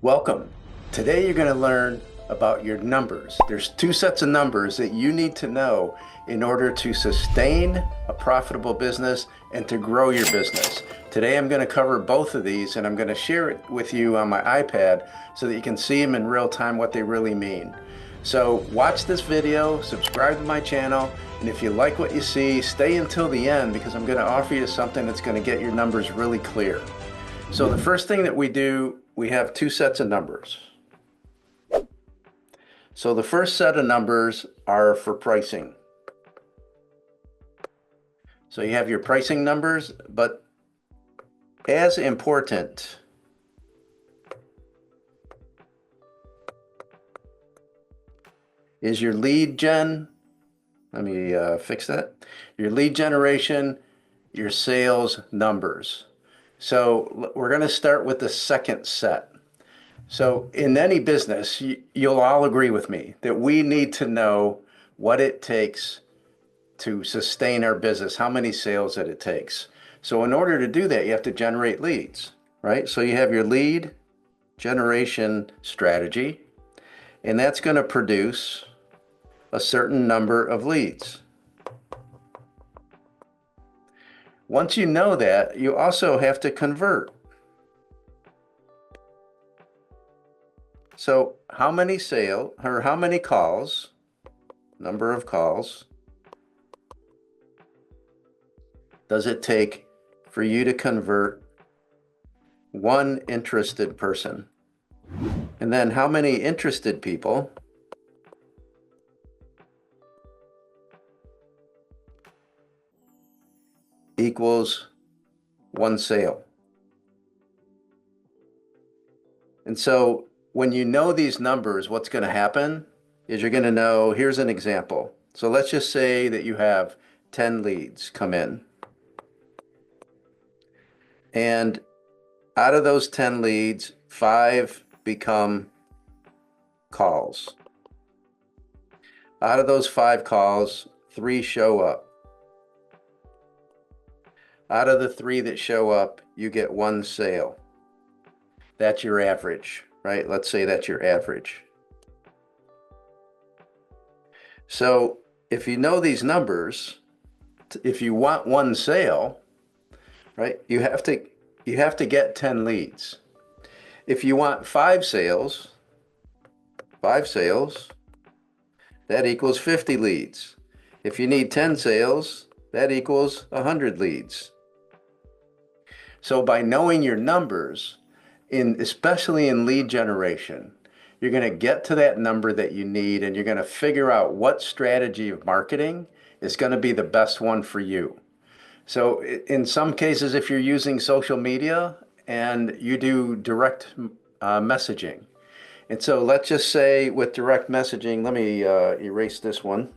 Welcome. Today you're going to learn about your numbers. There's two sets of numbers that you need to know in order to sustain a profitable business and to grow your business. Today I'm going to cover both of these and I'm going to share it with you on my iPad so that you can see them in real time what they really mean. So watch this video, subscribe to my channel, and if you like what you see, stay until the end because I'm going to offer you something that's going to get your numbers really clear. So the first thing that we do, we have two sets of numbers. So the first set of numbers are for pricing. So you have your pricing numbers, but as important is your lead gen. Let me fix that. Your lead generation, your sales numbers. So we're going to start with the second set. So in any business, you'll all agree with me that we need to know what it takes to sustain our business, how many sales that it takes. So in order to do that, you have to generate leads, right? So you have your lead generation strategy, and that's going to produce a certain number of leads. Once you know that, you also have to convert. So how many sales or how many calls, number of calls, does it take for you to convert one interested person? And then how many interested people equals one sale? And so when you know these numbers, what's going to happen is you're going to know, here's an example. So let's just say that you have 10 leads come in. And out of those 10 leads, 5 become calls. Out of those 5 calls, 3 show up. Out of the 3 that show up, you get 1 sale. That's your average, right? Let's say that's your average. So if you know these numbers, if you want 1 sale, right, you have to get 10 leads. If you want 5 sales, that equals 50 leads. If you need 10 sales, that equals 100 leads. So by knowing your numbers, especially in lead generation, you're going to get to that number that you need and you're going to figure out what strategy of marketing is going to be the best one for you. So in some cases, if you're using social media and you do direct messaging, and so let's just say with direct messaging, let me erase this one.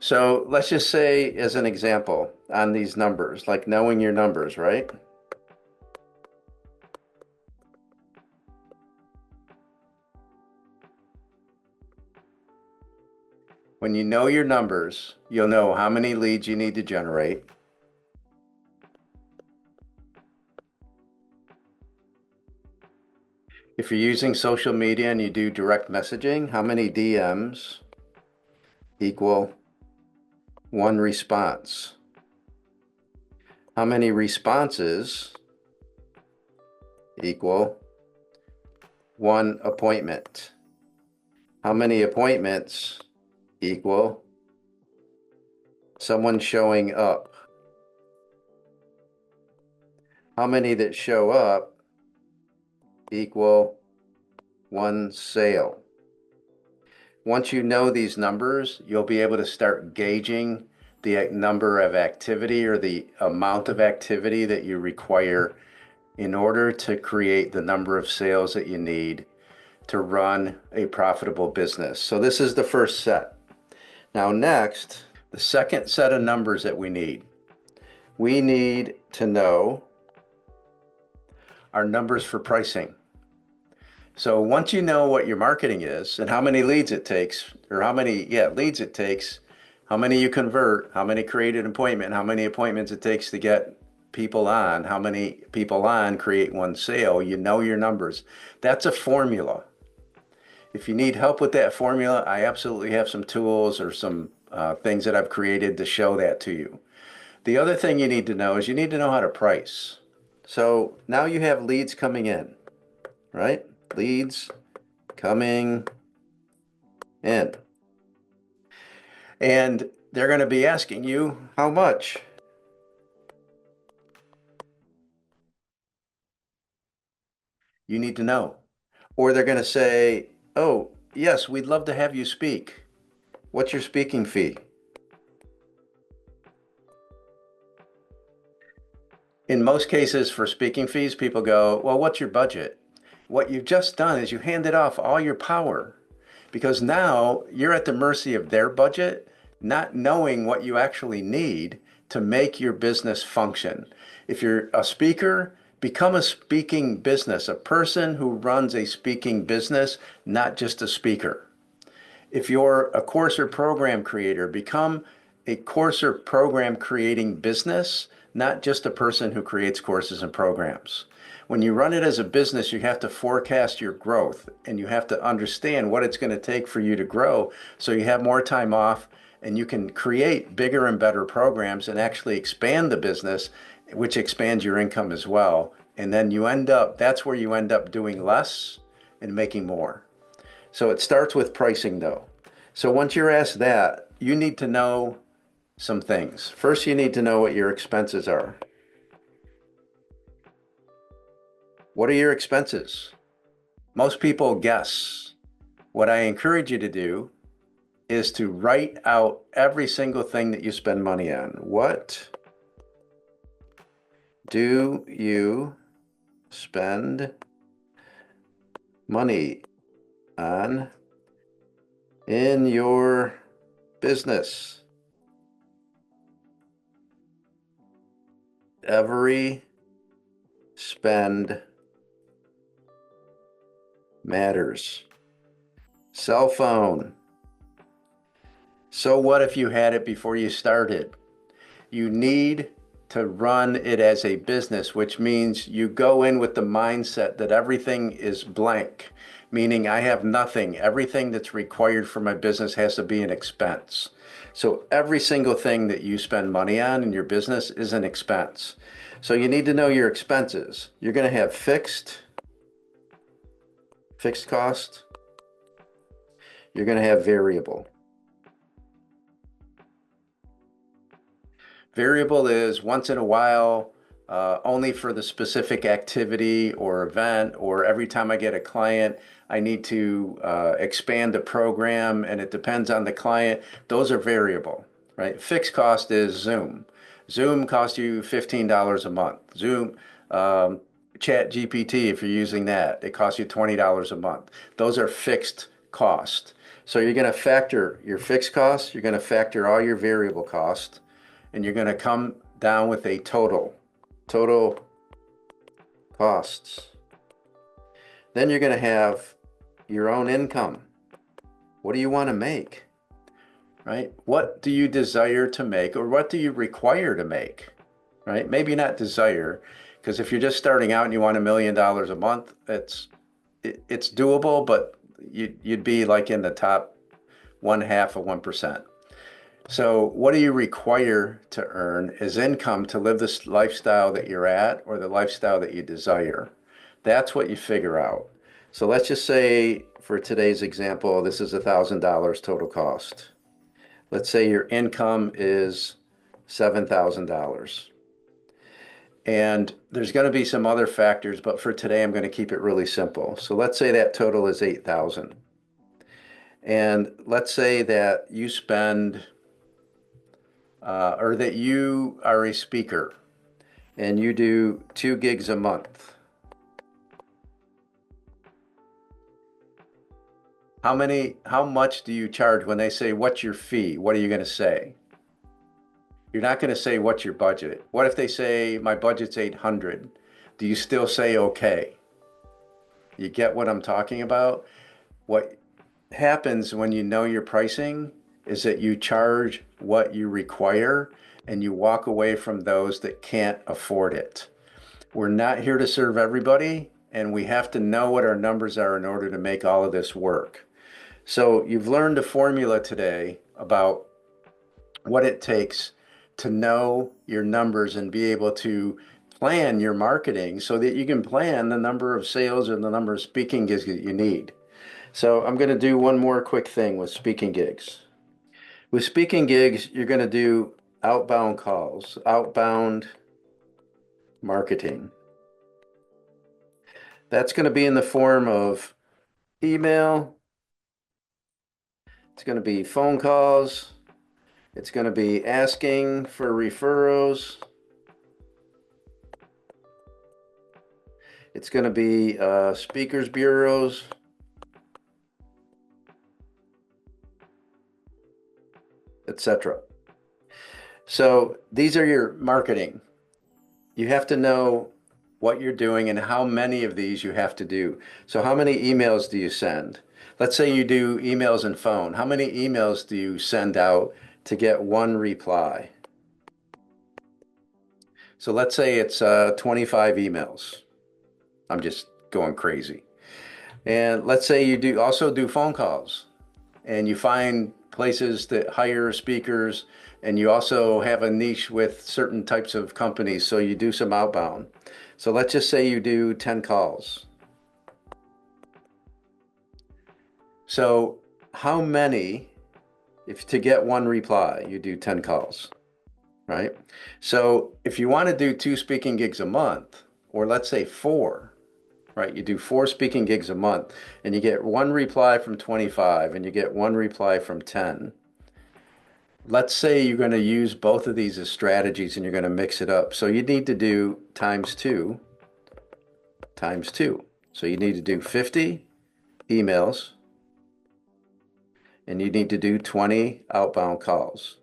So let's just say as an example on these numbers, like knowing your numbers, right? When you know your numbers, you'll know how many leads you need to generate. If you're using social media and you do direct messaging, how many DMs equal 1 response? How many responses equal 1 appointment? How many appointments equal someone showing up? How many that show up equal 1 sale? Once you know these numbers, you'll be able to start gauging the number of activity or the amount of activity that you require in order to create the number of sales that you need to run a profitable business. So this is the first set. Now next, the second set of numbers that we need. We need to know our numbers for pricing. So once you know what your marketing is and how many leads it takes, or how many leads it takes, how many you convert, how many create an appointment, how many appointments it takes to get people on, how many people on create one sale. You know your numbers. That's a formula. If you need help with that formula, I absolutely have some tools or some things that I've created to show that to you. The other thing you need to know is you need to know how to price. So now you have leads coming in, right? Leads coming in. And they're going to be asking you how much. You need to know. Or they're going to say, oh, yes, we'd love to have you speak. What's your speaking fee? In most cases for speaking fees, people go, well, what's your budget? What you've just done is you handed off all your power because now you're at the mercy of their budget, not knowing what you actually need to make your business function. If you're a speaker, become a speaking business, a person who runs a speaking business, not just a speaker. If you're a course or program creator, become a course or program creating business, not just a person who creates courses and programs. When you run it as a business, you have to forecast your growth and you have to understand what it's going to take for you to grow so you have more time off and you can create bigger and better programs and actually expand the business, which expands your income as well. And then that's where you end up doing less and making more. So it starts with pricing though. So once you're asked that, you need to know some things. First, you need to know what your expenses are. What are your expenses? Most people guess. What I encourage you to do is to write out every single thing that you spend money on. What do you spend money on in your business? Every spend matters. Cell phone. So what if you had it before you started? You need to run it as a business, which means you go in with the mindset that everything is blank, meaning I have nothing. Everything that's required for my business has to be an expense. So every single thing that you spend money on in your business is an expense. So you need to know your expenses. You're going to have fixed cost. You're going to have variable. Variable is once in a while, only for the specific activity or event, or every time I get a client, I need to expand the program and it depends on the client. Those are variable, right? Fixed cost is Zoom. Zoom costs you $15 a month. Zoom, Chat GPT, if you're using that, it costs you $20 a month. Those are fixed cost. So you're going to factor your fixed costs, you're going to factor all your variable costs, and you're going to come down with a total costs. Then you're going to have your own income. What do you want to make? Right? What do you desire to make or what do you require to make? Right? Maybe not desire, because if you're just starting out and you want $1 million a month, it's doable, but you'd be like in the top 0.5%. So what do you require to earn as income to live this lifestyle that you're at or the lifestyle that you desire? That's what you figure out. So let's just say for today's example, this is $1,000 total cost. Let's say your income is $7,000. And there's going to be some other factors, but for today, I'm going to keep it really simple. So let's say that total is 8,000. And let's say that you spend or that you are a speaker and you do 2 gigs a month. How much do you charge when they say, what's your fee? What are you going to say? You're not going to say, what's your budget? What if they say, my budget's 800? Do you still say, okay? You get what I'm talking about? What happens when you know your pricing is that you charge what you require and you walk away from those that can't afford it. We're not here to serve everybody, and we have to know what our numbers are in order to make all of this work. So you've learned a formula today about what it takes to know your numbers and be able to plan your marketing so that you can plan the number of sales and the number of speaking gigs that you need. So I'm going to do one more quick thing with speaking gigs. With speaking gigs, you're going to do outbound calls, outbound marketing. That's going to be in the form of email. It's going to be phone calls. It's going to be asking for referrals. It's going to be speakers bureaus. Etc. So these are your marketing. You have to know what you're doing and how many of these you have to do. So how many emails do you send? Let's say you do emails and phone. How many emails do you send out to get one reply? So let's say it's 25 emails. I'm just going crazy. And let's say you do also do phone calls and you find places that hire speakers, and you also have a niche with certain types of companies, so you do some outbound. So let's just say you do 10 calls. So how many, if to get one reply, you do 10 calls, right? So if you want to do 2 speaking gigs a month, or let's say 4, right? You do 4 speaking gigs a month and you get 1 reply from 25 and you get 1 reply from 10. Let's say you're going to use both of these as strategies and you're going to mix it up. So you need to do times 2 times 2. So you need to do 50 emails and you need to do 20 outbound calls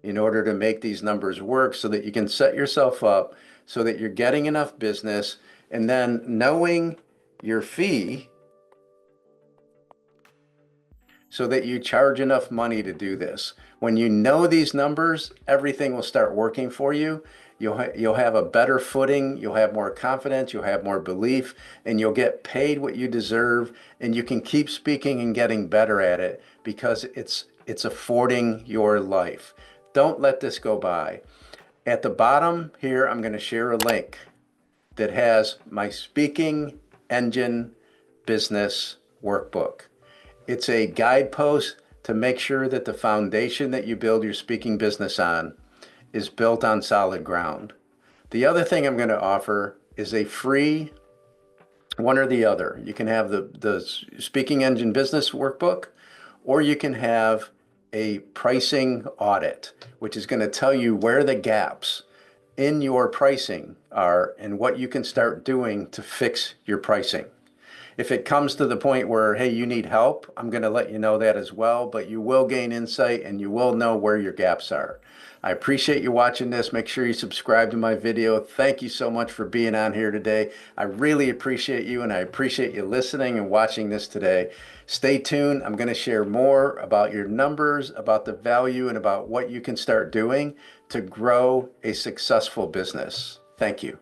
in order to make these numbers work so that you can set yourself up so that you're getting enough business, and then knowing your fee so that you charge enough money to do this. When you know these numbers, everything will start working for you. You'll have a better footing, you'll have more confidence, you'll have more belief, and you'll get paid what you deserve, and you can keep speaking and getting better at it because it's affording your life. Don't let this go by. At the bottom here, I'm going to share a link that has my Speaking Engine Business Workbook. It's a guidepost to make sure that the foundation that you build your speaking business on is built on solid ground. The other thing I'm going to offer is a free one or the other. You can have the Speaking Engine Business Workbook, or you can have a pricing audit, which is going to tell you where the gaps in your pricing are and what you can start doing to fix your pricing. If it comes to the point where, hey, you need help, I'm going to let you know that as well, but you will gain insight and you will know where your gaps are. I appreciate you watching this. Make sure you subscribe to my video. Thank you so much for being on here today. I really appreciate you, and I appreciate you listening and watching this today. Stay tuned. I'm going to share more about your numbers, about the value, and about what you can start doing to grow a successful business. Thank you.